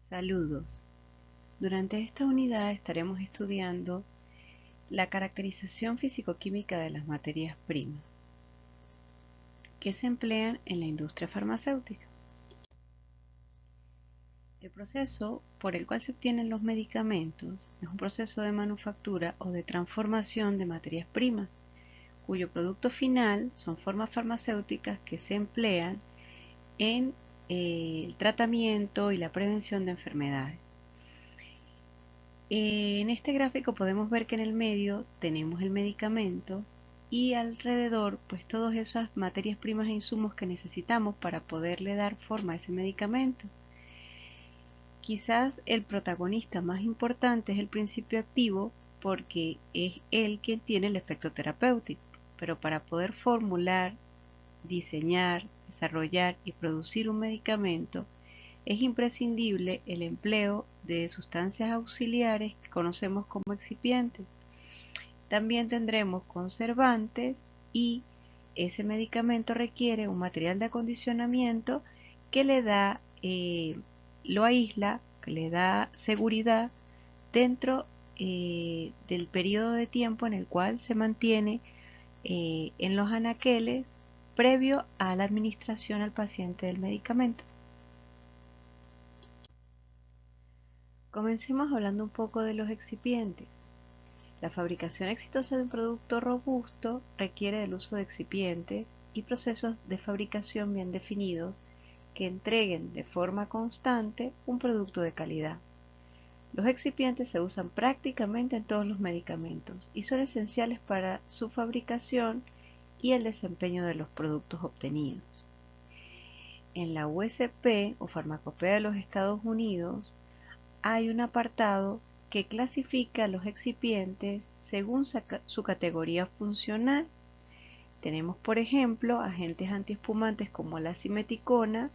Saludos. Durante esta unidad estaremos estudiando la caracterización físico-química de las materias primas que se emplean en la industria farmacéutica. El proceso por el cual se obtienen los medicamentos es un proceso de manufactura o de transformación de materias primas, cuyo producto final son formas farmacéuticas que se emplean en el tratamiento y la prevención de enfermedades. En este gráfico podemos ver que en el medio tenemos el medicamento y alrededor pues todas esas materias primas e insumos que necesitamos para poderle dar forma a ese medicamento. Quizás el protagonista más importante es el principio activo porque es él quien tiene el efecto terapéutico, pero para poder formular, diseñar, desarrollar y producir un medicamento es imprescindible el empleo de sustancias auxiliares que conocemos como excipientes. También tendremos conservantes y ese medicamento requiere un material de acondicionamiento que le da, lo aísla, que le da seguridad dentro del periodo de tiempo en el cual se mantiene en los anaqueles previo a la administración al paciente del medicamento. Comencemos hablando un poco de los excipientes. La fabricación exitosa de un producto robusto requiere del uso de excipientes y procesos de fabricación bien definidos que entreguen de forma constante un producto de calidad. Los excipientes se usan prácticamente en todos los medicamentos y son esenciales para su fabricación y el desempeño de los productos obtenidos. En la USP o Farmacopea de los Estados Unidos hay un apartado que clasifica los excipientes según su categoría funcional. Tenemos, por ejemplo, agentes antiespumantes como la simeticona,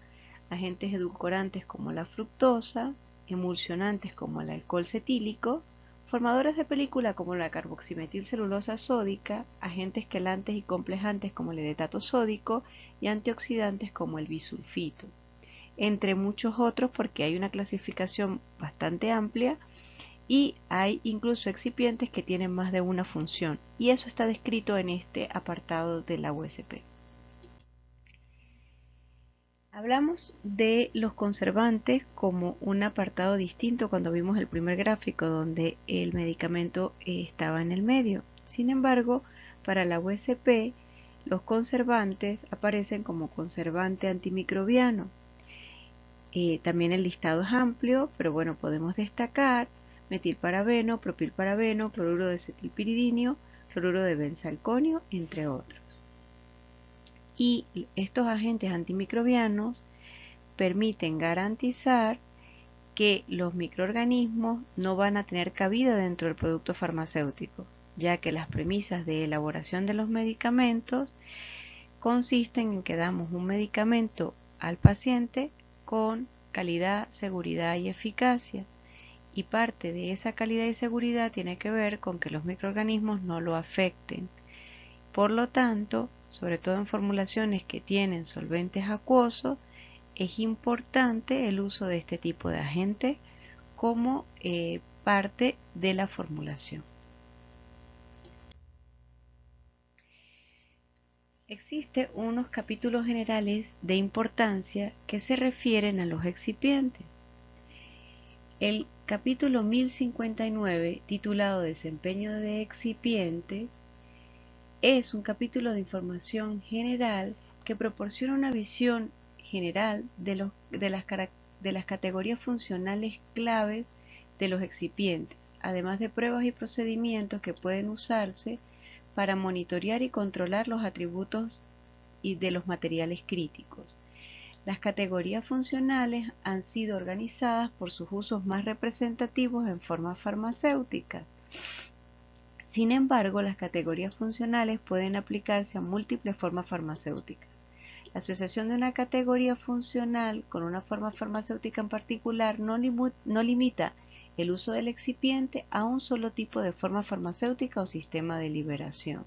agentes edulcorantes como la fructosa, emulsionantes como el alcohol cetílico, formadores de película como la carboximetilcelulosa sódica, agentes quelantes y complejantes como el edetato sódico y antioxidantes como el bisulfito, entre muchos otros, porque hay una clasificación bastante amplia y hay incluso excipientes que tienen más de una función, y eso está descrito en este apartado de la USP. Hablamos de los conservantes como un apartado distinto cuando vimos el primer gráfico donde el medicamento estaba en el medio. Sin embargo, para la USP, los conservantes aparecen como conservante antimicrobiano. También el listado es amplio, pero bueno, podemos destacar metilparabeno, propilparabeno, cloruro de acetilpiridinio, cloruro de benzalconio, entre otros. Y estos agentes antimicrobianos permiten garantizar que los microorganismos no van a tener cabida dentro del producto farmacéutico, ya que las premisas de elaboración de los medicamentos consisten en que damos un medicamento al paciente con calidad, seguridad y eficacia, y parte de esa calidad y seguridad tiene que ver con que los microorganismos no lo afecten. Por lo tanto, sobre todo en formulaciones que tienen solventes acuosos, es importante el uso de este tipo de agente como parte de la formulación. Existen unos capítulos generales de importancia que se refieren a los excipientes. El capítulo 1059, titulado Desempeño de excipientes, es un capítulo de información general que proporciona una visión general de las categorías funcionales claves de los excipientes, además de pruebas y procedimientos que pueden usarse para monitorear y controlar los atributos y de los materiales críticos. Las categorías funcionales han sido organizadas por sus usos más representativos en forma farmacéutica. Sin embargo, las categorías funcionales pueden aplicarse a múltiples formas farmacéuticas. La asociación de una categoría funcional con una forma farmacéutica en particular no limita el uso del excipiente a un solo tipo de forma farmacéutica o sistema de liberación.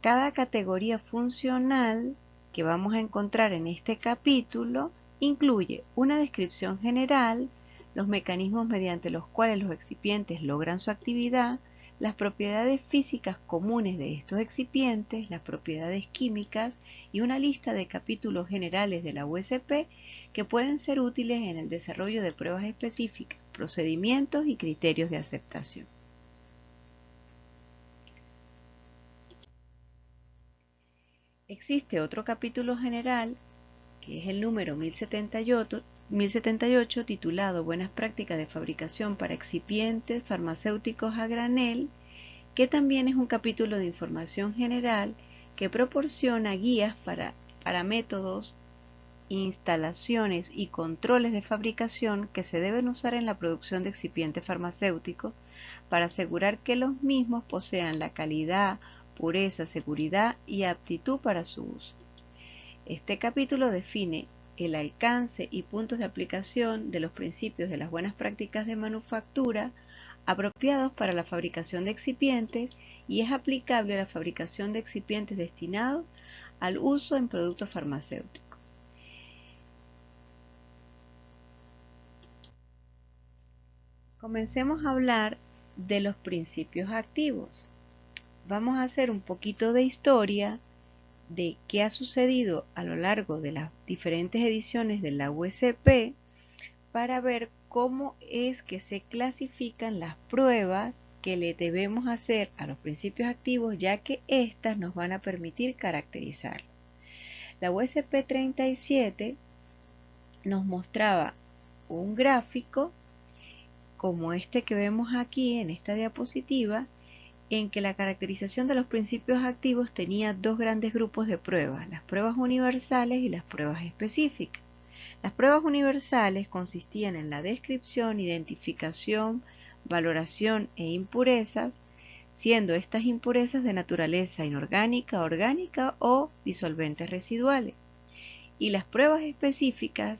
Cada categoría funcional que vamos a encontrar en este capítulo Incluye una descripción general, los mecanismos mediante los cuales los excipientes logran su actividad, las propiedades físicas comunes de estos excipientes, las propiedades químicas y una lista de capítulos generales de la USP que pueden ser útiles en el desarrollo de pruebas específicas, procedimientos y criterios de aceptación. Existe otro capítulo general, que es el número 1078, titulado Buenas prácticas de fabricación para excipientes farmacéuticos a granel, que también es un capítulo de información general que proporciona guías para métodos, instalaciones y controles de fabricación que se deben usar en la producción de excipientes farmacéuticos para asegurar que los mismos posean la calidad, pureza, seguridad y aptitud para su uso. Este capítulo define el alcance y puntos de aplicación de los principios de las buenas prácticas de manufactura apropiados para la fabricación de excipientes y es aplicable a la fabricación de excipientes destinados al uso en productos farmacéuticos. Comencemos a hablar de los principios activos. Vamos a hacer un poquito de historia de qué ha sucedido a lo largo de las diferentes ediciones de la USP para ver cómo es que se clasifican las pruebas que le debemos hacer a los principios activos, ya que éstas nos van a permitir caracterizarlos. La USP 37 nos mostraba un gráfico como este que vemos aquí en esta diapositiva, en que la caracterización de los principios activos tenía dos grandes grupos de pruebas, las pruebas universales y las pruebas específicas. Las pruebas universales consistían en la descripción, identificación, valoración e impurezas, siendo estas impurezas de naturaleza inorgánica, orgánica o disolventes residuales. Y las pruebas específicas,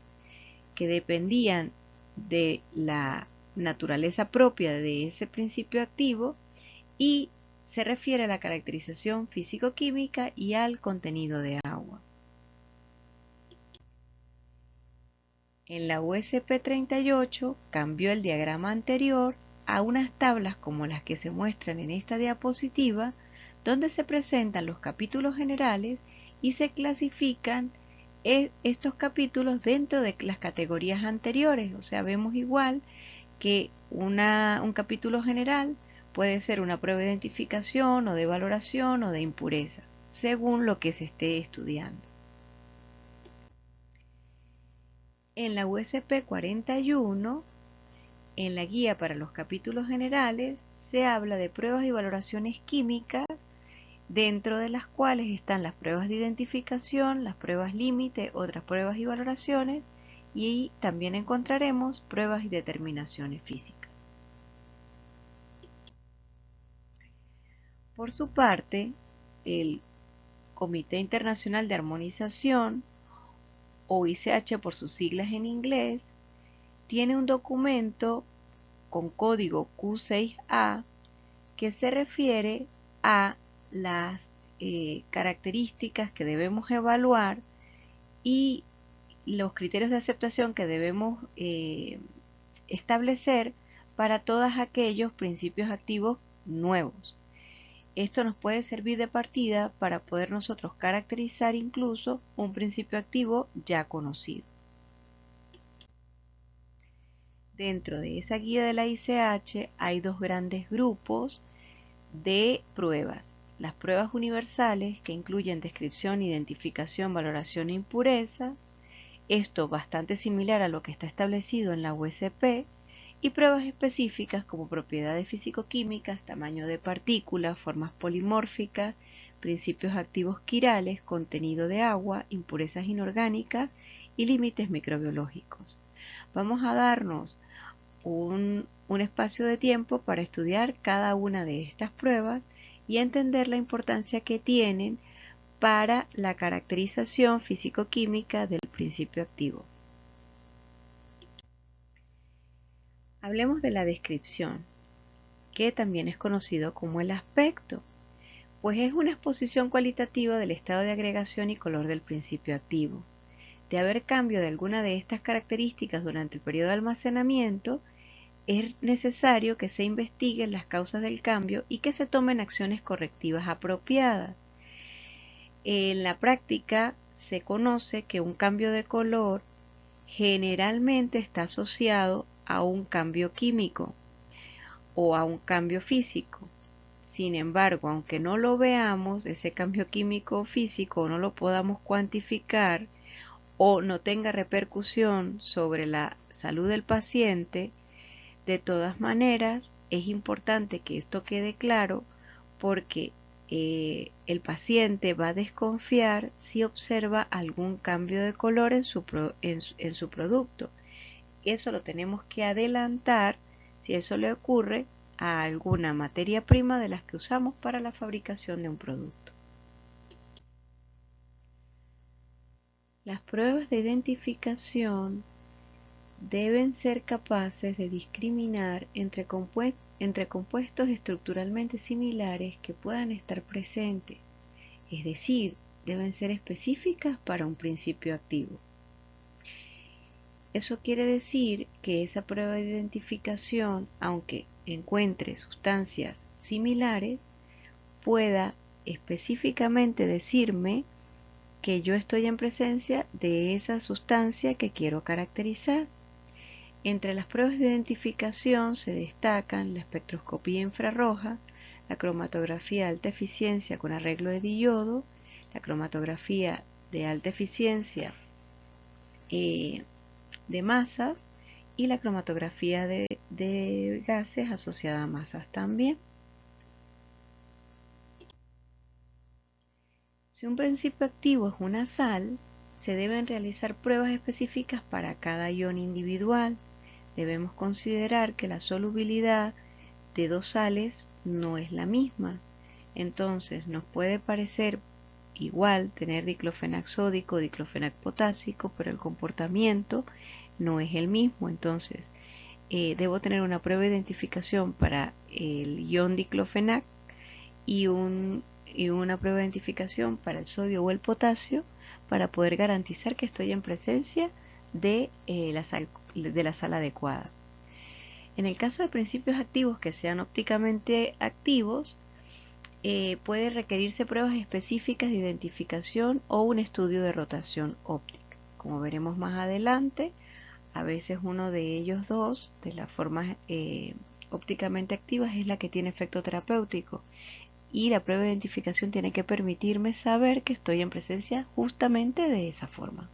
que dependían de la naturaleza propia de ese principio activo y se refiere a la caracterización físico-química y al contenido de agua. En la USP 38 cambió el diagrama anterior a unas tablas como las que se muestran en esta diapositiva, donde se presentan los capítulos generales y se clasifican estos capítulos dentro de las categorías anteriores. O sea, vemos igual que un capítulo general puede ser una prueba de identificación o de valoración o de impureza, según lo que se esté estudiando. En la USP 41, en la guía para los capítulos generales, se habla de pruebas y valoraciones químicas, dentro de las cuales están las pruebas de identificación, las pruebas límite, otras pruebas y valoraciones, y también encontraremos pruebas y determinaciones físicas. Por su parte, el Comité Internacional de Armonización, o ICH por sus siglas en inglés, tiene un documento con código Q6A que se refiere a las características que debemos evaluar y los criterios de aceptación que debemos establecer para todos aquellos principios activos nuevos. Esto nos puede servir de partida para poder nosotros caracterizar incluso un principio activo ya conocido. Dentro de esa guía de la ICH hay dos grandes grupos de pruebas. Las pruebas universales, que incluyen descripción, identificación, valoración e impurezas. Esto bastante similar a lo que está establecido en la USP. Y pruebas específicas como propiedades físico-químicas, tamaño de partículas, formas polimórficas, principios activos quirales, contenido de agua, impurezas inorgánicas y límites microbiológicos. Vamos a darnos un espacio de tiempo para estudiar cada una de estas pruebas y entender la importancia que tienen para la caracterización físico-química del principio activo. Hablemos de la descripción, que también es conocido como el aspecto, pues es una exposición cualitativa del estado de agregación y color del principio activo. de haber cambio de alguna de estas características durante el periodo de almacenamiento, es necesario que se investiguen las causas del cambio y que se tomen acciones correctivas apropiadas. En la práctica se conoce que un cambio de color generalmente está asociado a un cambio químico o a un cambio físico. Sin embargo, aunque no lo veamos, ese cambio químico o físico no lo podamos cuantificar o no tenga repercusión sobre la salud del paciente, de todas maneras es importante que esto quede claro porque el paciente va a desconfiar si observa algún cambio de color en su producto. Eso lo tenemos que adelantar si eso le ocurre a alguna materia prima de las que usamos para la fabricación de un producto. Las pruebas de identificación deben ser capaces de discriminar entre compuestos estructuralmente similares que puedan estar presentes, es decir, deben ser específicas para un principio activo. Eso quiere decir que esa prueba de identificación, aunque encuentre sustancias similares, pueda específicamente decirme que yo estoy en presencia de esa sustancia que quiero caracterizar. Entre las pruebas de identificación se destacan la espectroscopía infrarroja, la cromatografía de alta eficiencia con arreglo de diodo, la cromatografía de alta eficiencia de masas y la cromatografía de gases asociada a masas también. Si un principio activo es una sal, se deben realizar pruebas específicas para cada ion individual. Debemos considerar que la solubilidad de dos sales no es la misma. Entonces nos puede parecer igual tener diclofenac sódico o diclofenac potásico, pero el comportamiento no es el mismo. Entonces debo tener una prueba de identificación para el ion diclofenac y una prueba de identificación para el sodio o el potasio para poder garantizar que estoy en presencia de la sal adecuada. En el caso de principios activos que sean ópticamente activos, puede requerirse pruebas específicas de identificación o un estudio de rotación óptica. Como veremos más adelante, a veces uno de ellos dos, de las formas ópticamente activas, es la que tiene efecto terapéutico. Y la prueba de identificación tiene que permitirme saber que estoy en presencia justamente de esa forma.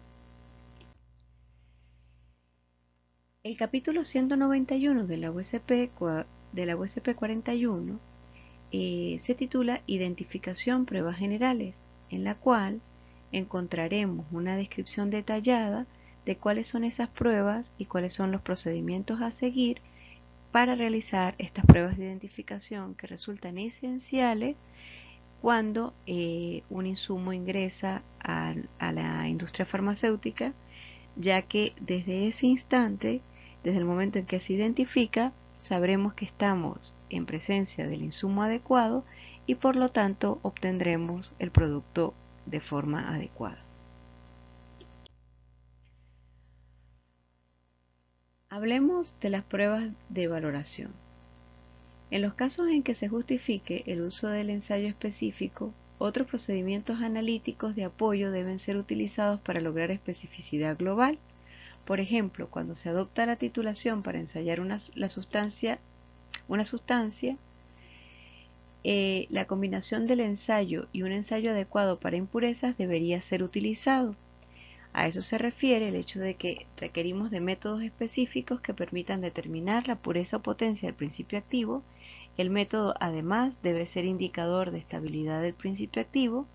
El capítulo 191 de la USP 41 se titula Identificación Pruebas Generales, en la cual encontraremos una descripción detallada de cuáles son esas pruebas y cuáles son los procedimientos a seguir para realizar estas pruebas de identificación que resultan esenciales cuando un insumo ingresa a la industria farmacéutica, ya que desde ese instante, desde el momento en que se identifica, sabremos que estamos en presencia del insumo adecuado y por lo tanto obtendremos el producto de forma adecuada. Hablemos de las pruebas de valoración. En los casos en que se justifique el uso del ensayo específico, otros procedimientos analíticos de apoyo deben ser utilizados para lograr especificidad global. Por ejemplo, cuando se adopta la titulación para ensayar una sustancia, la combinación del ensayo y un ensayo adecuado para impurezas debería ser utilizado. A eso se refiere el hecho de que requerimos de métodos específicos que permitan determinar la pureza o potencia del principio activo. El método además debe ser indicador de estabilidad del principio activo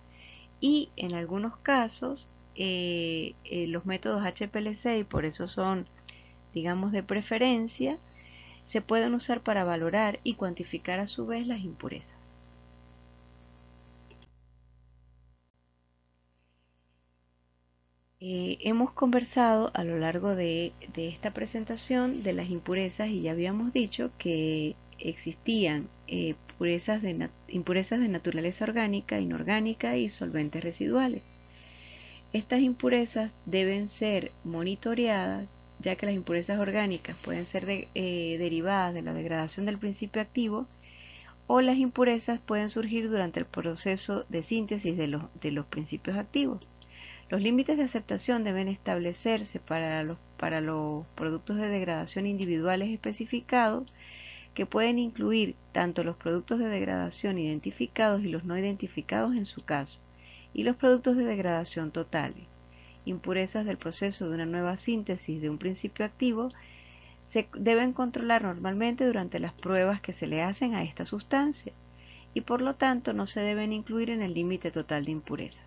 y en algunos casos los métodos HPLC, y por eso son, digamos, de preferencia, se pueden usar para valorar y cuantificar a su vez las impurezas. Hemos conversado a lo largo de esta presentación de las impurezas y ya habíamos dicho que existían impurezas de naturaleza orgánica, inorgánica y solventes residuales. Estas impurezas deben ser monitoreadas, ya que las impurezas orgánicas pueden ser derivadas de la degradación del principio activo, o las impurezas pueden surgir durante el proceso de síntesis de los principios activos. Los límites de aceptación deben establecerse para los productos de degradación individuales especificados, que pueden incluir tanto los productos de degradación identificados y los no identificados en su caso, y los productos de degradación totales. Impurezas del proceso de una nueva síntesis de un principio activo se deben controlar normalmente durante las pruebas que se le hacen a esta sustancia y por lo tanto no se deben incluir en el límite total de impurezas.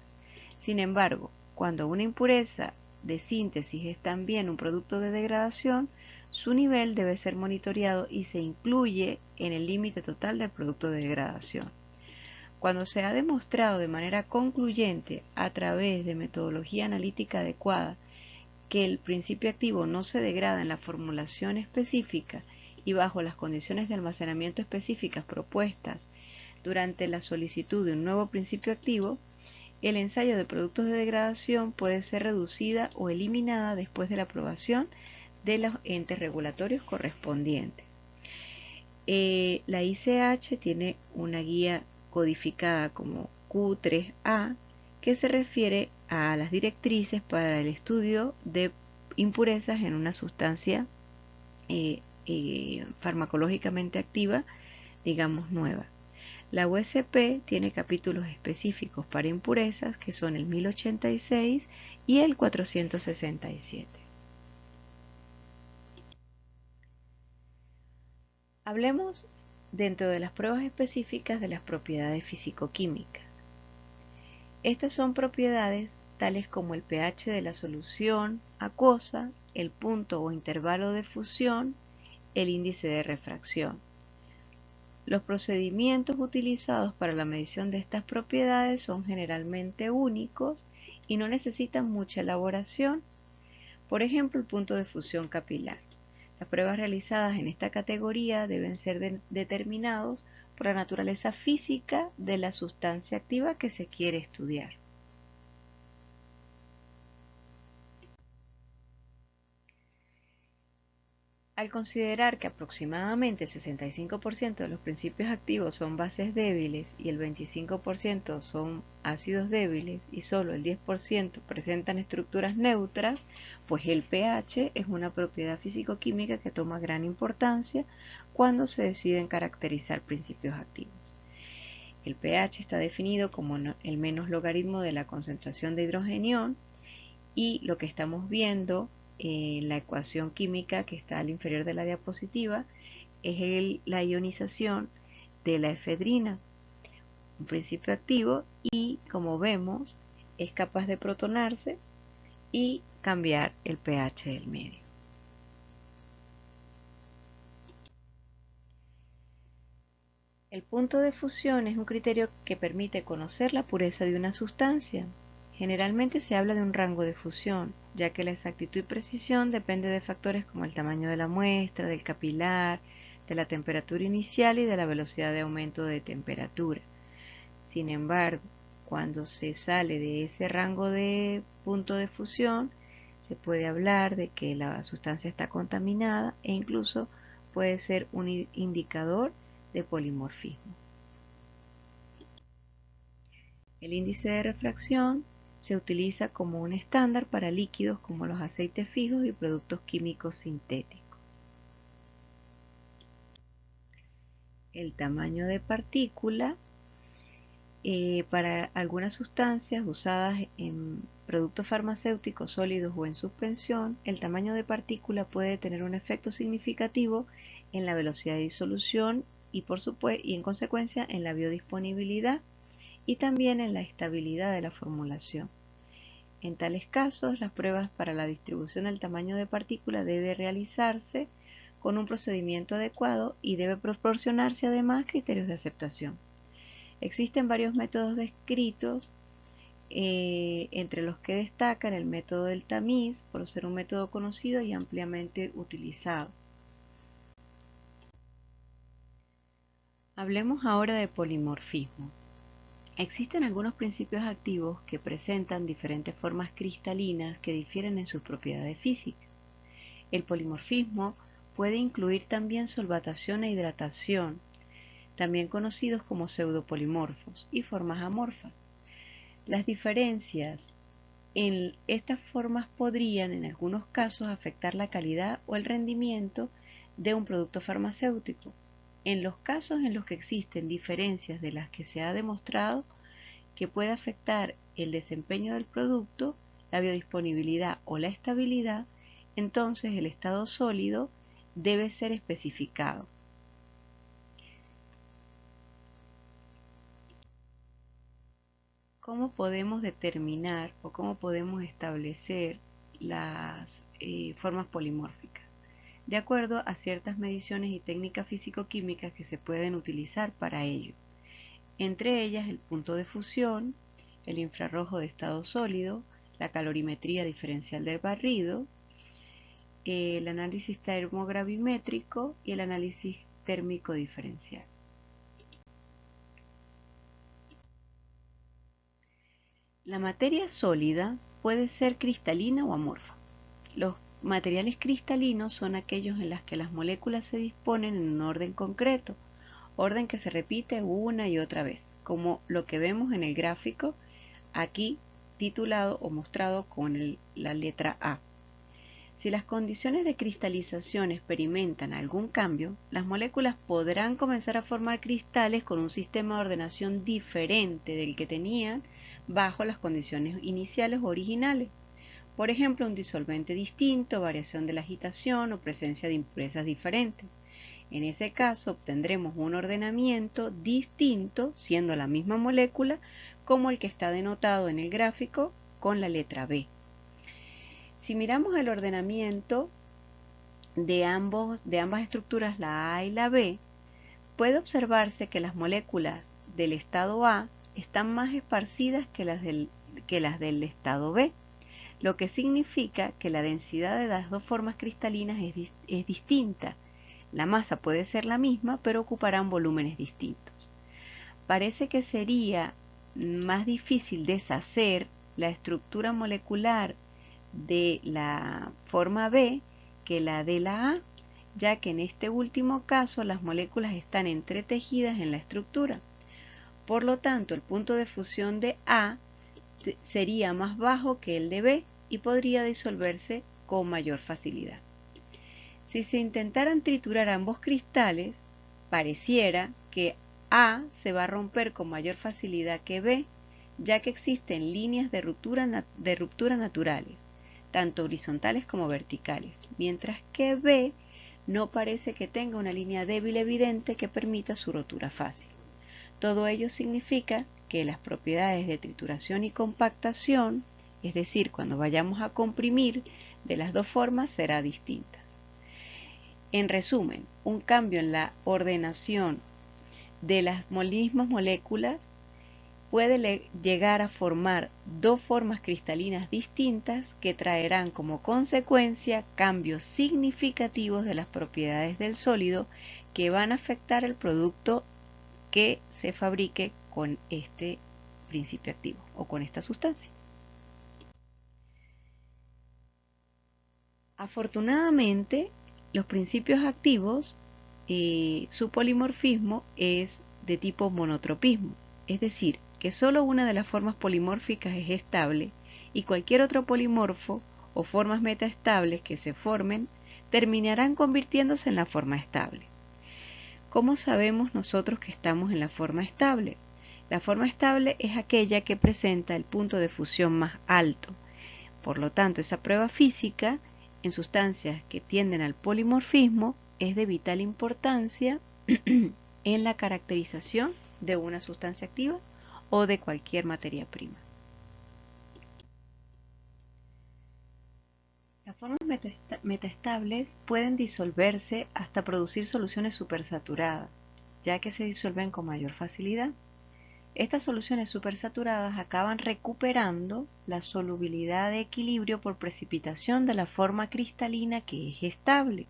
Sin embargo, cuando una impureza de síntesis es también un producto de degradación, su nivel debe ser monitoreado y se incluye en el límite total del producto de degradación. Cuando se ha demostrado de manera concluyente a través de metodología analítica adecuada que el principio activo no se degrada en la formulación específica y bajo las condiciones de almacenamiento específicas propuestas durante la solicitud de un nuevo principio activo, el ensayo de productos de degradación puede ser reducida o eliminada después de la aprobación de los entes regulatorios correspondientes. La ICH tiene una guía codificada como Q3A que se refiere a las directrices para el estudio de impurezas en una sustancia farmacológicamente activa, digamos nueva. La USP tiene capítulos específicos para impurezas que son el 1086 y el 467. Hablemos dentro de las pruebas específicas de las propiedades físico-químicas. Estas son propiedades tales como el pH de la solución acuosa, el punto o intervalo de fusión, el índice de refracción. Los procedimientos utilizados para la medición de estas propiedades son generalmente únicos y no necesitan mucha elaboración. Por ejemplo, el punto de fusión capilar. Las pruebas realizadas en esta categoría deben ser determinados por la naturaleza física de la sustancia activa que se quiere estudiar. Al considerar que aproximadamente el 65% de los principios activos son bases débiles y el 25% son ácidos débiles y solo el 10% presentan estructuras neutras, pues el pH es una propiedad físico-química que toma gran importancia cuando se deciden caracterizar principios activos. El pH está definido como el menos logaritmo de la concentración de hidrogenión y lo que estamos viendo en la ecuación química que está al inferior de la diapositiva es la ionización de la efedrina, un principio activo, y como vemos es capaz de protonarse y cambiar el pH del medio. El punto de fusión es un criterio que permite conocer la pureza de una sustancia. Generalmente se habla de un rango de fusión, ya que la exactitud y precisión depende de factores como el tamaño de la muestra, del capilar, de la temperatura inicial y de la velocidad de aumento de temperatura. Sin embargo, cuando se sale de ese rango de punto de fusión, se puede hablar de que la sustancia está contaminada e incluso puede ser un indicador de polimorfismo. El índice de refracción se utiliza como un estándar para líquidos como los aceites fijos y productos químicos sintéticos. El tamaño de partícula para algunas sustancias usadas en productos farmacéuticos sólidos o en suspensión, el tamaño de partícula puede tener un efecto significativo en la velocidad de disolución y en consecuencia en la biodisponibilidad y también en la estabilidad de la formulación. En tales casos, las pruebas para la distribución del tamaño de partícula debe realizarse con un procedimiento adecuado y debe proporcionarse además criterios de aceptación. Existen varios métodos descritos, entre los que destacan el método del tamiz, por ser un método conocido y ampliamente utilizado. Hablemos ahora de polimorfismo. Existen algunos principios activos que presentan diferentes formas cristalinas que difieren en sus propiedades físicas. El polimorfismo puede incluir también solvatación e hidratación, también conocidos como pseudopolimorfos, y formas amorfas. Las diferencias en estas formas podrían, en algunos casos, afectar la calidad o el rendimiento de un producto farmacéutico. En los casos en los que existen diferencias de las que se ha demostrado que puede afectar el desempeño del producto, la biodisponibilidad o la estabilidad, entonces el estado sólido debe ser especificado. ¿Cómo podemos determinar o cómo podemos establecer las formas polimórficas? De acuerdo a ciertas mediciones y técnicas físico-químicas que se pueden utilizar para ello. Entre ellas el punto de fusión, el infrarrojo de estado sólido, la calorimetría diferencial del barrido, el análisis termogravimétrico y el análisis térmico diferencial. La materia sólida puede ser cristalina o amorfa. Los materiales cristalinos son aquellos en los que las moléculas se disponen en un orden concreto, orden que se repite una y otra vez, como lo que vemos en el gráfico aquí titulado o mostrado con la letra A. Si las condiciones de cristalización experimentan algún cambio, las moléculas podrán comenzar a formar cristales con un sistema de ordenación diferente del que tenían bajo las condiciones iniciales o originales. Por ejemplo, un disolvente distinto, variación de la agitación o presencia de impurezas diferentes. En ese caso obtendremos un ordenamiento distinto, siendo la misma molécula, como el que está denotado en el gráfico con la letra B. Si miramos el ordenamiento de ambas estructuras, la A y la B, puede observarse que las moléculas del estado A están más esparcidas que las del estado B, lo que significa que la densidad de las dos formas cristalinas es distinta. La masa puede ser la misma, pero ocuparán volúmenes distintos. Parece que sería más difícil deshacer la estructura molecular de la forma B que la de la A, ya que en este último caso las moléculas están entretejidas en la estructura. Por lo tanto, el punto de fusión de A sería más bajo que el de B y podría disolverse con mayor facilidad. Si se intentaran triturar ambos cristales, pareciera que A se va a romper con mayor facilidad que B, ya que existen líneas de ruptura naturales, tanto horizontales como verticales, mientras que B no parece que tenga una línea débil evidente que permita su rotura fácil. Todo ello significa que las propiedades de trituración y compactación, es decir, cuando vayamos a comprimir de las dos formas, será distinta. En resumen, un cambio en la ordenación de las mismas moléculas puede llegar a formar dos formas cristalinas distintas que traerán como consecuencia cambios significativos de las propiedades del sólido que van a afectar el producto que se fabrique con este principio activo o con esta sustancia. Afortunadamente, los principios activos, su polimorfismo es de tipo monotropismo, es decir, que solo una de las formas polimórficas es estable y cualquier otro polimorfo o formas metaestables que se formen terminarán convirtiéndose en la forma estable. ¿Cómo sabemos nosotros que estamos en la forma estable? La forma estable es aquella que presenta el punto de fusión más alto. Por lo tanto, esa prueba física en sustancias que tienden al polimorfismo es de vital importancia en la caracterización de una sustancia activa o de cualquier materia prima. Las formas metaestables pueden disolverse hasta producir soluciones supersaturadas, ya que se disuelven con mayor facilidad. Estas soluciones supersaturadas acaban recuperando la solubilidad de equilibrio por precipitación de la forma cristalina que es estable,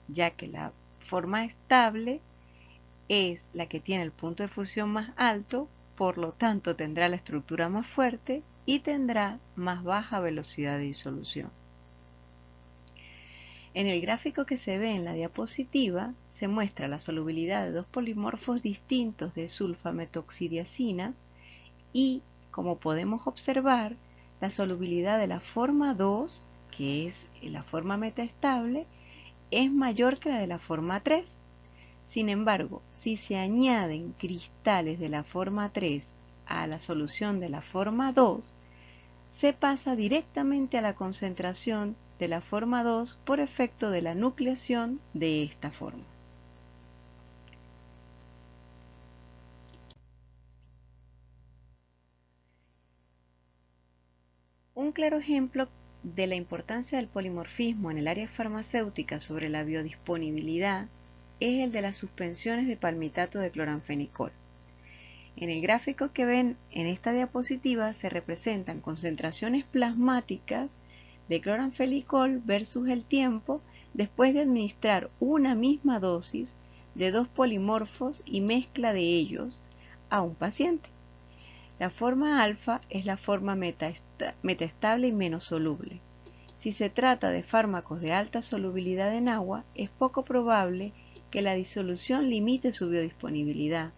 ya que la forma estable es la que tiene el punto de fusión más alto por lo tanto tendrá la estructura más fuerte y tendrá más baja velocidad de disolución. En el gráfico que se ve en la diapositiva se muestra la solubilidad de dos polimorfos distintos de sulfametoxidiazina y, como podemos observar, la solubilidad de la forma 2, que es la forma metaestable, es mayor que la de la forma 3. Sin embargo, si se añaden cristales de la forma 3 a la solución de la forma 2, se pasa directamente a la concentración de la forma 2 por efecto de la nucleación de esta forma. Un claro ejemplo de la importancia del polimorfismo en el área farmacéutica sobre la biodisponibilidad es el de las suspensiones de palmitato de cloranfenicol. En el gráfico que ven en esta diapositiva se representan concentraciones plasmáticas de cloranfenicol versus el tiempo después de administrar una misma dosis de dos polimorfos y mezcla de ellos a un paciente. La forma alfa es la forma metaestable y menos soluble. Si se trata de fármacos de alta solubilidad en agua, es poco probable que la disolución limite su biodisponibilidad.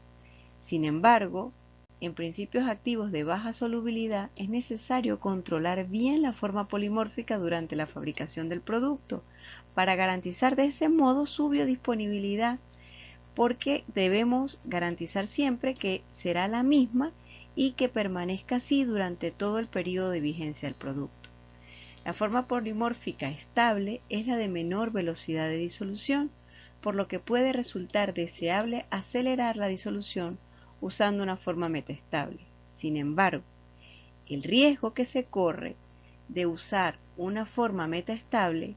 Sin embargo, en principios activos de baja solubilidad es necesario controlar bien la forma polimórfica durante la fabricación del producto para garantizar de ese modo su biodisponibilidad, porque debemos garantizar siempre que será la misma y que permanezca así durante todo el periodo de vigencia del producto. La forma polimórfica estable es la de menor velocidad de disolución, por lo que puede resultar deseable acelerar la disolución usando una forma metaestable. Sin embargo, el riesgo que se corre de usar una forma metaestable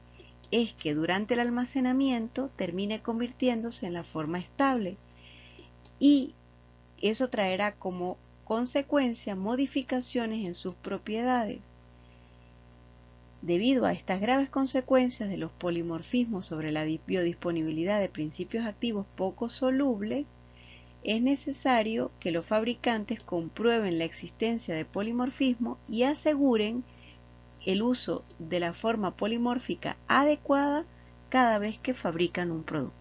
es que durante el almacenamiento termine convirtiéndose en la forma estable y eso traerá como consecuencia modificaciones en sus propiedades. Debido a estas graves consecuencias de los polimorfismos sobre la biodisponibilidad de principios activos poco solubles, es necesario que los fabricantes comprueben la existencia de polimorfismo y aseguren el uso de la forma polimórfica adecuada cada vez que fabrican un producto.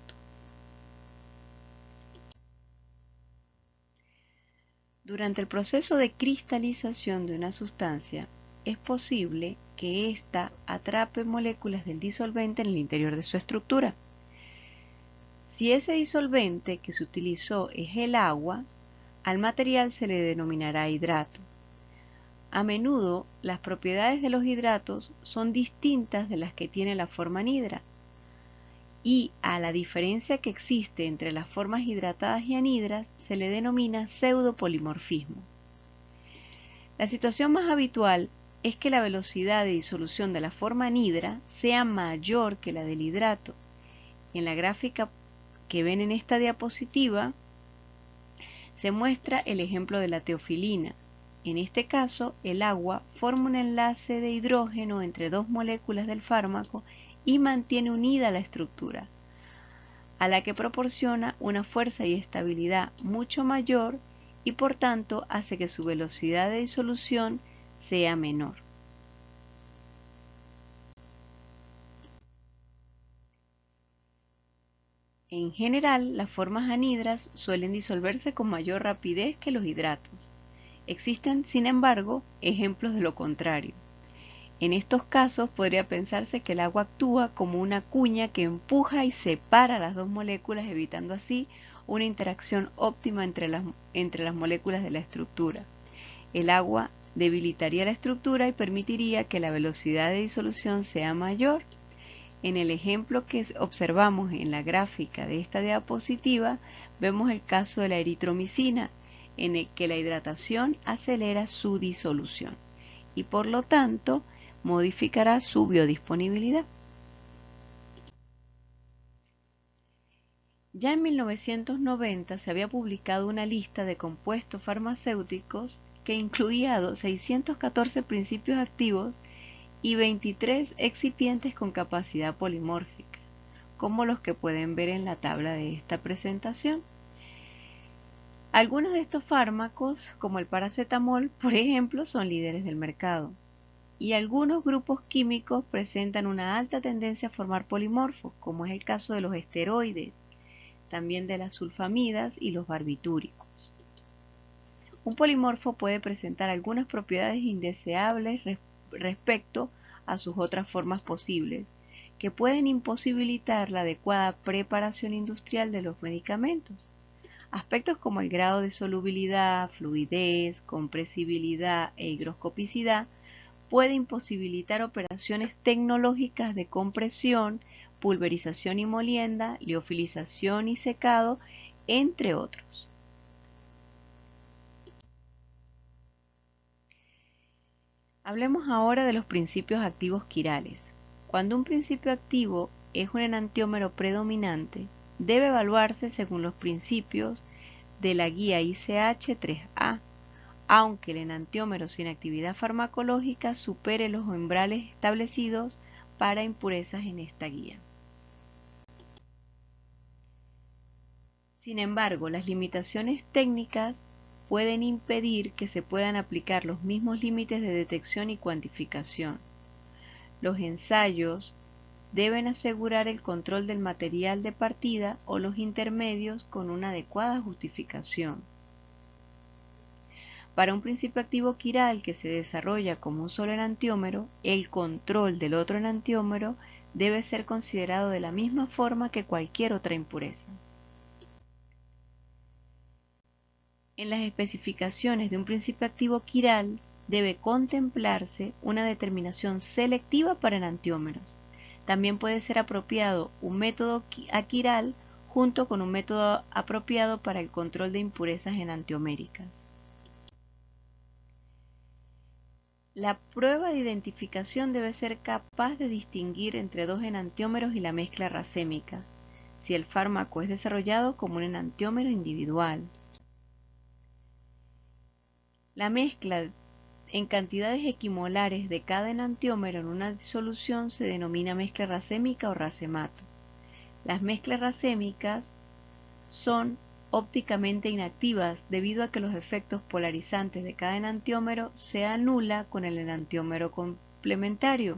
Durante el proceso de cristalización de una sustancia, es posible que ésta atrape moléculas del disolvente en el interior de su estructura. Si ese disolvente que se utilizó es el agua, al material se le denominará hidrato. A menudo, las propiedades de los hidratos son distintas de las que tiene la forma anhidra, y a la diferencia que existe entre las formas hidratadas y anhidras se le denomina pseudopolimorfismo. La situación más habitual es que la velocidad de disolución de la forma anhidra sea mayor que la del hidrato. En la gráfica que ven en esta diapositiva se muestra el ejemplo de la teofilina. En este caso, el agua forma un enlace de hidrógeno entre dos moléculas del fármaco y mantiene unida la estructura, a la que proporciona una fuerza y estabilidad mucho mayor y por tanto hace que su velocidad de disolución sea menor. En general, las formas anhidras suelen disolverse con mayor rapidez que los hidratos. Existen, sin embargo, ejemplos de lo contrario. En estos casos podría pensarse que el agua actúa como una cuña que empuja y separa las dos moléculas, evitando así una interacción óptima entre las moléculas de la estructura. El agua debilitaría la estructura y permitiría que la velocidad de disolución sea mayor. En el ejemplo que observamos en la gráfica de esta diapositiva, vemos el caso de la eritromicina, en el que la hidratación acelera su disolución y por lo tanto modificará su biodisponibilidad. Ya en 1990 se había publicado una lista de compuestos farmacéuticos que incluía 614 principios activos y 23 excipientes con capacidad polimórfica, como los que pueden ver en la tabla de esta presentación. Algunos de estos fármacos, como el paracetamol, por ejemplo, son líderes del mercado. Y algunos grupos químicos presentan una alta tendencia a formar polimorfos, como es el caso de los esteroides, también de las sulfamidas y los barbitúricos. Un polimorfo puede presentar algunas propiedades indeseables respecto a sus otras formas posibles, que pueden imposibilitar la adecuada preparación industrial de los medicamentos. Aspectos como el grado de solubilidad, fluidez, compresibilidad e higroscopicidad puede imposibilitar operaciones tecnológicas de compresión, pulverización y molienda, liofilización y secado, entre otros. Hablemos ahora de los principios activos quirales. Cuando un principio activo es un enantiómero predominante, debe evaluarse según los principios de la guía ICH 3A, aunque el enantiómero sin actividad farmacológica supere los umbrales establecidos para impurezas en esta guía. Sin embargo, las limitaciones técnicas pueden impedir que se puedan aplicar los mismos límites de detección y cuantificación. Los ensayos deben asegurar el control del material de partida o los intermedios con una adecuada justificación. Para un principio activo quiral que se desarrolla como un solo enantiómero, el control del otro enantiómero debe ser considerado de la misma forma que cualquier otra impureza. En las especificaciones de un principio activo quiral debe contemplarse una determinación selectiva para enantiómeros. También puede ser apropiado un método aquiral junto con un método apropiado para el control de impurezas enantioméricas. La prueba de identificación debe ser capaz de distinguir entre dos enantiómeros y la mezcla racémica, si el fármaco es desarrollado como un enantiómero individual. La mezcla en cantidades equimolares de cada enantiómero en una disolución se denomina mezcla racémica o racemato. Las mezclas racémicas son ópticamente inactivas debido a que los efectos polarizantes de cada enantiómero se anula con el enantiómero complementario.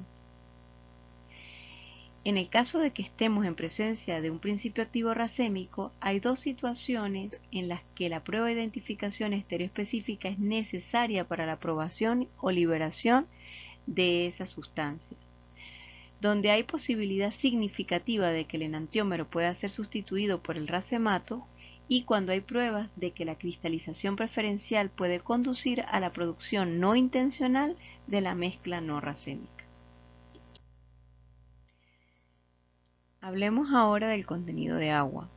En el caso de que estemos en presencia de un principio activo racémico, hay dos situaciones en las que la prueba de identificación estereoespecífica es necesaria para la aprobación o liberación de esa sustancia. Donde hay posibilidad significativa de que el enantiómero pueda ser sustituido por el racemato y cuando hay pruebas de que la cristalización preferencial puede conducir a la producción no intencional de la mezcla no racémica. Hablemos ahora del contenido de agua.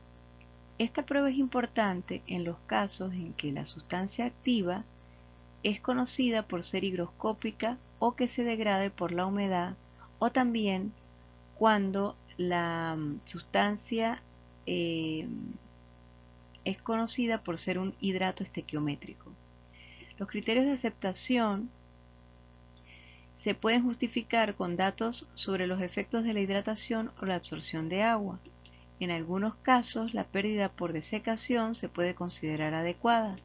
Esta prueba es importante en los casos en que la sustancia activa es conocida por ser higroscópica o que se degrade por la humedad, o también cuando la sustancia es conocida por ser un hidrato estequiométrico. Los criterios de aceptación se pueden justificar con datos sobre los efectos de la hidratación o la absorción de agua. En algunos casos, la pérdida por desecación se puede considerar adecuada.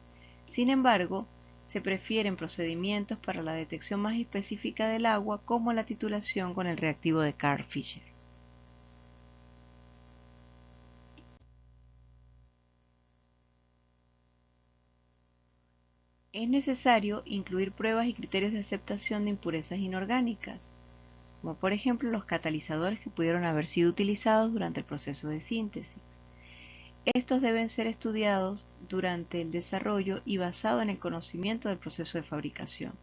Sin embargo, se prefieren procedimientos para la detección más específica del agua, como la titulación con el reactivo de Carl Fischer. Es necesario incluir pruebas y criterios de aceptación de impurezas inorgánicas, como por ejemplo los catalizadores que pudieron haber sido utilizados durante el proceso de síntesis. Estos deben ser estudiados durante el desarrollo y basado en el conocimiento del proceso de fabricación.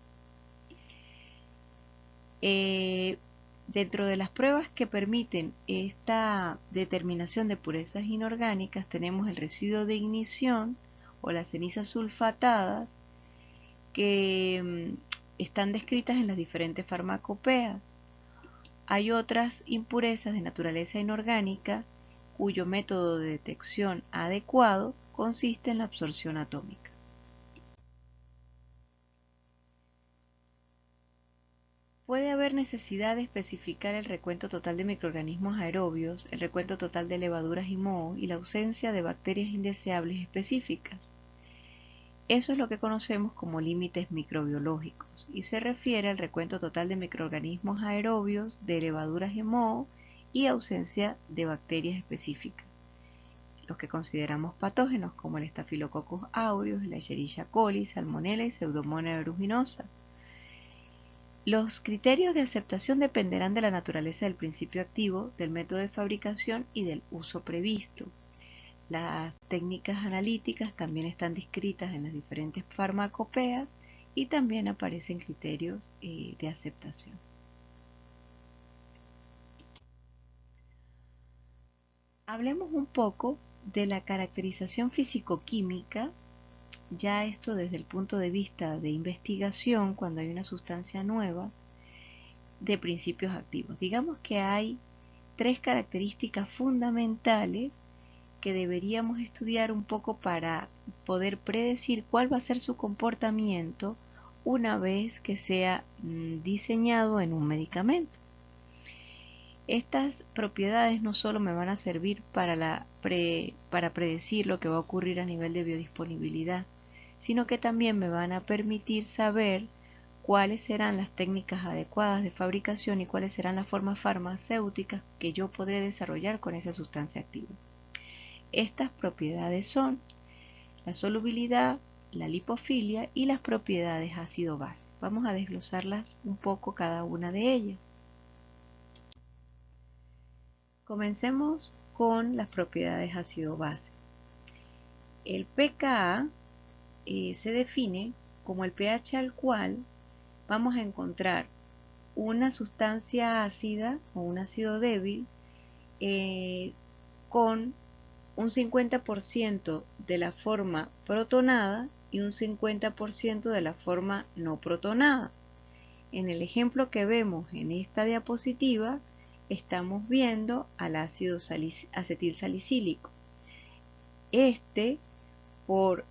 Dentro de las pruebas que permiten esta determinación de purezas inorgánicas tenemos el residuo de ignición o las cenizas sulfatadas que están descritas en las diferentes farmacopeas. Hay otras impurezas de naturaleza inorgánica cuyo método de detección adecuado consiste en la absorción atómica. Puede haber necesidad de especificar el recuento total de microorganismos aerobios, el recuento total de levaduras y mohos y la ausencia de bacterias indeseables específicas. Eso es lo que conocemos como límites microbiológicos y se refiere al recuento total de microorganismos aerobios, de levaduras en moho y ausencia de bacterias específicas. Los que consideramos patógenos como el Staphylococcus aureus, la Escherichia coli, Salmonella y Pseudomonas aeruginosa. Los criterios de aceptación dependerán de la naturaleza del principio activo, del método de fabricación y del uso previsto. Las técnicas analíticas también están descritas en las diferentes farmacopeas y también aparecen criterios de aceptación. Hablemos un poco de la caracterización físico-química, ya esto desde el punto de vista de investigación, cuando hay una sustancia nueva, de principios activos. Digamos que hay 3 características fundamentales que deberíamos estudiar un poco para poder predecir cuál va a ser su comportamiento una vez que sea diseñado en un medicamento. Estas propiedades no solo me van a servir para predecir lo que va a ocurrir a nivel de biodisponibilidad, sino que también me van a permitir saber cuáles serán las técnicas adecuadas de fabricación y cuáles serán las formas farmacéuticas que yo podré desarrollar con esa sustancia activa. Estas propiedades son la solubilidad, la lipofilia y las propiedades ácido-base. Vamos a desglosarlas un poco cada una de ellas. Comencemos con las propiedades ácido-base. El pKa se define como el pH al cual vamos a encontrar una sustancia ácida o un ácido débil con un 50% de la forma protonada y un 50% de la forma no protonada. En el ejemplo que vemos en esta diapositiva, estamos viendo al ácido acetilsalicílico. Este, por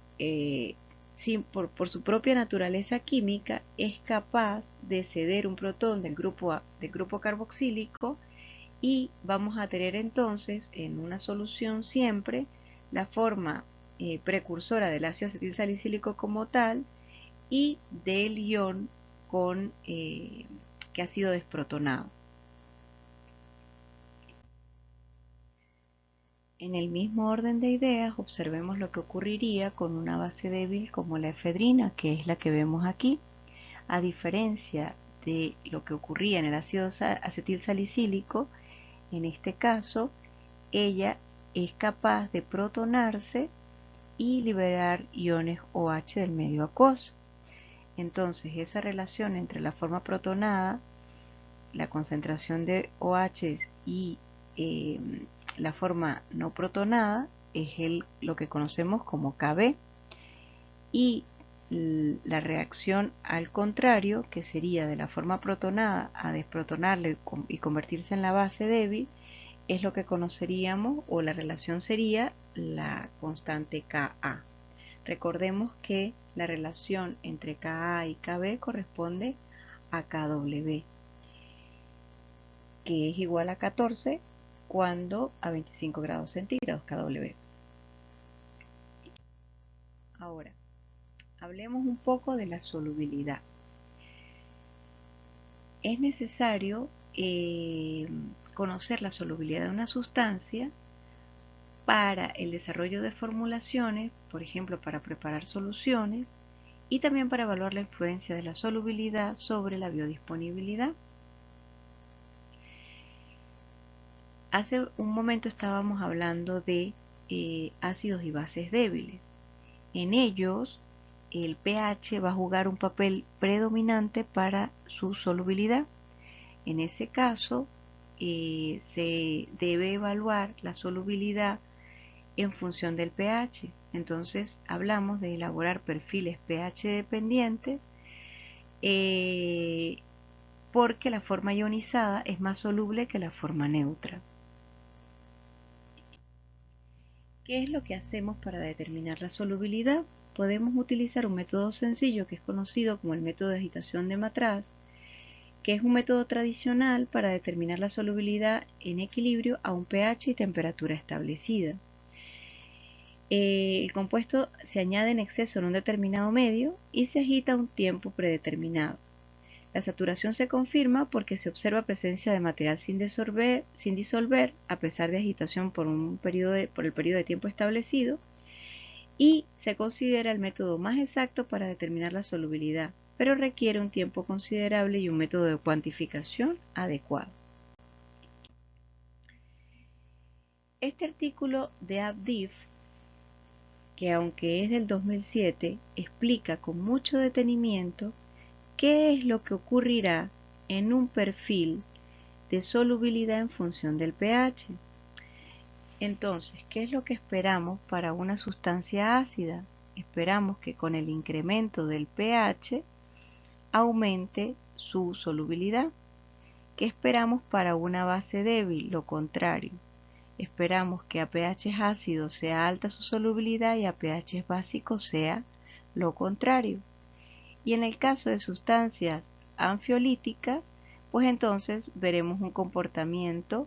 su propia naturaleza química, es capaz de ceder un protón del grupo carboxílico y vamos a tener entonces en una solución siempre la forma precursora del ácido acetilsalicílico como tal y del ion que ha sido desprotonado. En el mismo orden de ideas, observemos lo que ocurriría con una base débil como la efedrina, que es la que vemos aquí. A diferencia de lo que ocurría en el ácido acetilsalicílico, en este caso, ella es capaz de protonarse y liberar iones OH del medio acuoso. Entonces, esa relación entre la forma protonada, la concentración de OH y la forma no protonada es lo que conocemos como Kb, y la reacción al contrario, que sería de la forma protonada a desprotonarle y convertirse en la base débil, es lo que conoceríamos, o la relación sería la constante Ka. Recordemos que la relación entre Ka y Kb corresponde a Kw, que es igual a 14 cuando a 25 grados centígrados Kw. Ahora, hablemos un poco de la solubilidad. Es necesario conocer la solubilidad de una sustancia para el desarrollo de formulaciones, por ejemplo, para preparar soluciones, y también para evaluar la influencia de la solubilidad sobre la biodisponibilidad. Hace un momento estábamos hablando de ácidos y bases débiles. En ellos, el pH va a jugar un papel predominante para su solubilidad. En ese caso, se debe evaluar la solubilidad en función del pH. Entonces, hablamos de elaborar perfiles pH dependientes porque la forma ionizada es más soluble que la forma neutra. ¿Qué es lo que hacemos para determinar la solubilidad? Podemos utilizar un método sencillo que es conocido como el método de agitación de Matraz, que es un método tradicional para determinar la solubilidad en equilibrio a un pH y temperatura establecida. El compuesto se añade en exceso en un determinado medio y se agita a un tiempo predeterminado. La saturación se confirma porque se observa presencia de material sin disolver a pesar de agitación por el periodo de tiempo establecido, y se considera el método más exacto para determinar la solubilidad, pero requiere un tiempo considerable y un método de cuantificación adecuado. Este artículo de Abdiv, que aunque es del 2007, explica con mucho detenimiento qué es lo que ocurrirá en un perfil de solubilidad en función del pH. Entonces, ¿qué es lo que esperamos para una sustancia ácida? Esperamos que con el incremento del pH aumente su solubilidad. ¿Qué esperamos para una base débil? Lo contrario. Esperamos que a pH ácidos sea alta su solubilidad y a pH básicos sea lo contrario. Y en el caso de sustancias anfiolíticas, pues entonces veremos un comportamiento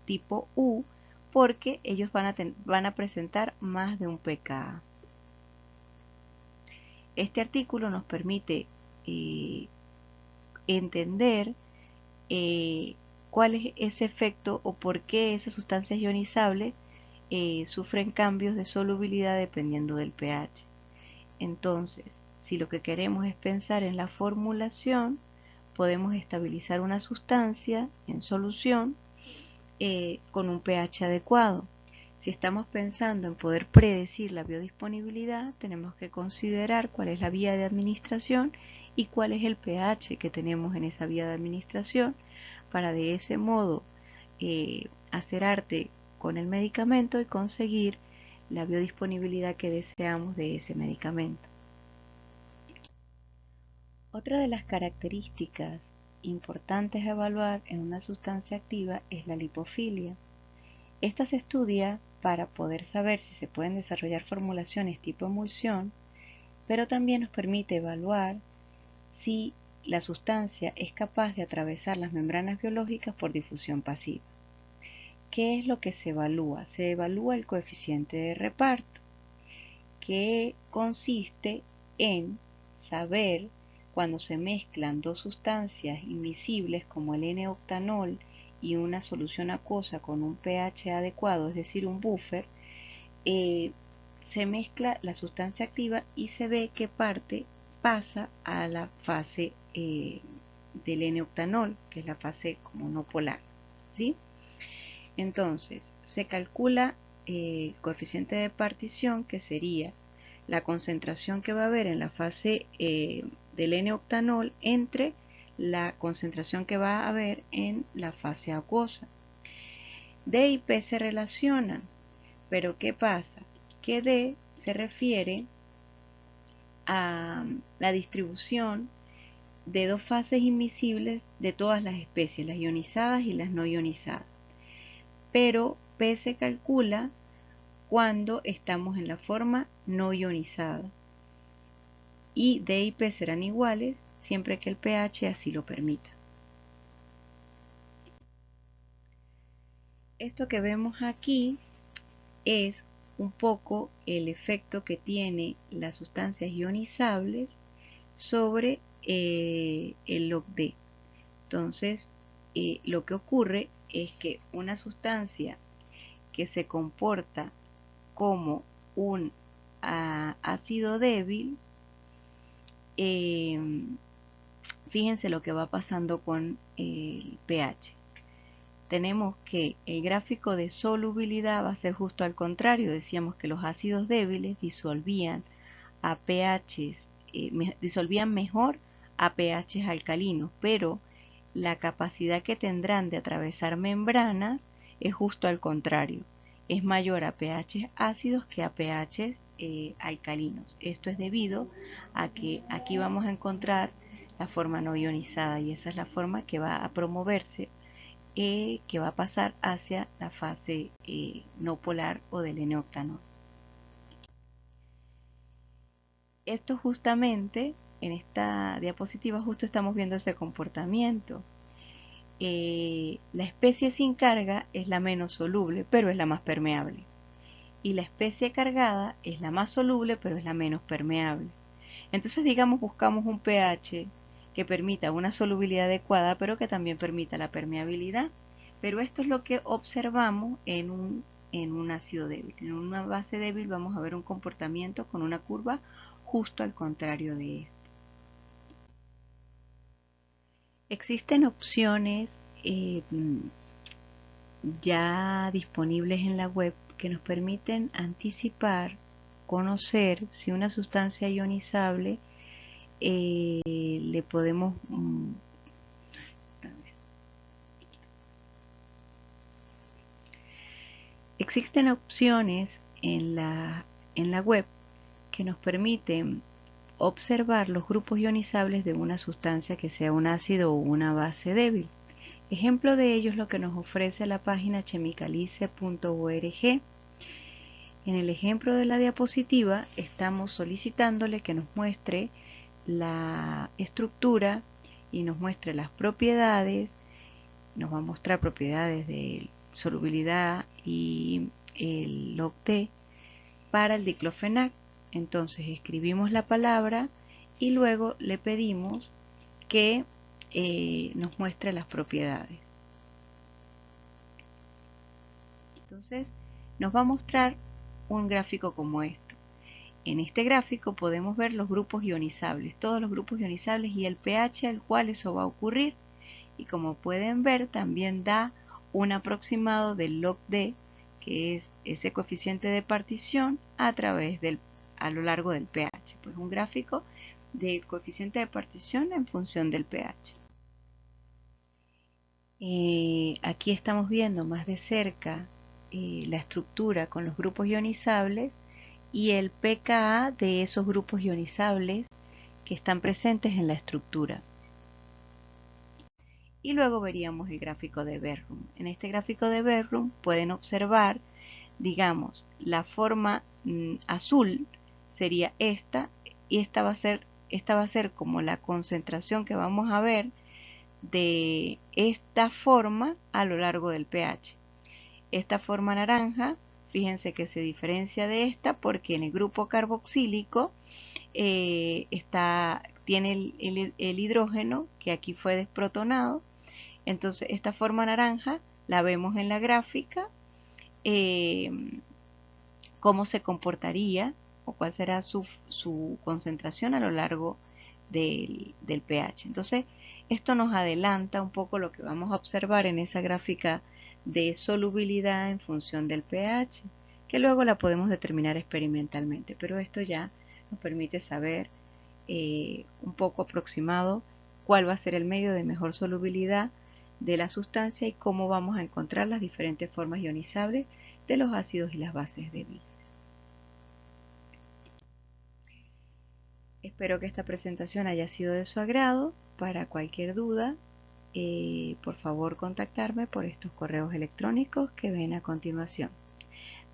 tipo U, porque ellos van a presentar más de un pKa. Este artículo nos permite entender cuál es ese efecto o por qué esas sustancias ionizables sufren cambios de solubilidad dependiendo del pH. Entonces, si lo que queremos es pensar en la formulación, podemos estabilizar una sustancia en solución con un pH adecuado. Si estamos pensando en poder predecir la biodisponibilidad, tenemos que considerar cuál es la vía de administración y cuál es el pH que tenemos en esa vía de administración, para de ese modo hacer arte con el medicamento y conseguir la biodisponibilidad que deseamos de ese medicamento. Otra de las características importantes a evaluar en una sustancia activa es la lipofilia. Esta se estudia para poder saber si se pueden desarrollar formulaciones tipo emulsión, pero también nos permite evaluar si la sustancia es capaz de atravesar las membranas biológicas por difusión pasiva. ¿Qué es lo que se evalúa? Se evalúa el coeficiente de reparto, que consiste en saber cuando se mezclan dos sustancias invisibles como el N-octanol y una solución acuosa con un pH adecuado, es decir, un buffer, se mezcla la sustancia activa y se ve qué parte pasa a la fase del N-octanol, que es la fase como no polar, ¿sí? Entonces, se calcula el coeficiente de partición, que sería la concentración que va a haber en la fase del N-octanol entre la concentración que va a haber en la fase acuosa. D y P se relacionan, pero ¿qué pasa? Que D se refiere a la distribución de dos fases invisibles de todas las especies, las ionizadas y las no ionizadas. Pero P se calcula cuando estamos en la forma no ionizada. Y D y P serán iguales siempre que el pH así lo permita. Esto que vemos aquí es un poco el efecto que tiene las sustancias ionizables sobre el log D. Entonces, lo que ocurre es que una sustancia que se comporta como un ácido débil, fíjense lo que va pasando con el pH. Tenemos que el gráfico de solubilidad va a ser justo al contrario. Decíamos que los ácidos débiles disolvían a pHs, disolvían mejor a pHs alcalinos, pero la capacidad que tendrán de atravesar membranas es justo al contrario. Es mayor a pHs ácidos que a pHs alcalinos. Esto es debido a que aquí vamos a encontrar la forma no ionizada, y esa es la forma que va a promoverse, que va a pasar hacia la fase no polar o del N-octanol. Esto justamente, en esta diapositiva justo estamos viendo ese comportamiento. La especie sin carga es la menos soluble, pero es la más permeable. y la especie cargada es la más soluble, pero es la menos permeable. Entonces, digamos, buscamos un pH que permita una solubilidad adecuada, pero que también permita la permeabilidad. Pero esto es lo que observamos en un ácido débil. En una base débil vamos a ver un comportamiento con una curva justo al contrario de esto. Existen opciones ya disponibles en la web que nos permiten anticipar, conocer si una sustancia ionizable le podemos existen opciones en la web que nos permiten observar los grupos ionizables de una sustancia que sea un ácido o una base débil. Ejemplo de ello es lo que nos ofrece la página chemicalice.org. En el ejemplo de la diapositiva estamos solicitándole que nos muestre la estructura y nos muestre las propiedades. Nos va a mostrar propiedades de solubilidad y el log-D para el diclofenac. Entonces escribimos la palabra y luego le pedimos que nos muestre las propiedades. Entonces nos va a mostrar un gráfico como esto. En este gráfico podemos ver los grupos ionizables, todos los grupos ionizables y el pH al cual eso va a ocurrir. Y como pueden ver, también da un aproximado del log-D, que es ese coeficiente de partición a lo largo del pH. Pues un gráfico del coeficiente de partición en función del pH. Aquí estamos viendo más de cerca la estructura con los grupos ionizables y el pKa de esos grupos ionizables que están presentes en la estructura. Y luego veríamos el gráfico de Berrum. En este gráfico de Berrum pueden observar, digamos, la forma azul sería esta, y esta va a ser como la concentración que vamos a ver de esta forma a lo largo del pH. Esta forma naranja, fíjense que se diferencia de esta porque en el grupo carboxílico tiene el hidrógeno que aquí fue desprotonado. Entonces esta forma naranja la vemos en la gráfica, cómo se comportaría o cuál será su concentración a lo largo del pH. Entonces esto nos adelanta un poco lo que vamos a observar en esa gráfica de solubilidad en función del pH, que luego la podemos determinar experimentalmente, pero esto ya nos permite saber un poco aproximado cuál va a ser el medio de mejor solubilidad de la sustancia y cómo vamos a encontrar las diferentes formas ionizables de los ácidos y las bases débiles. Espero que esta presentación haya sido de su agrado. Para cualquier duda, por favor contactarme por estos correos electrónicos que ven a continuación.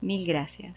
Mil gracias.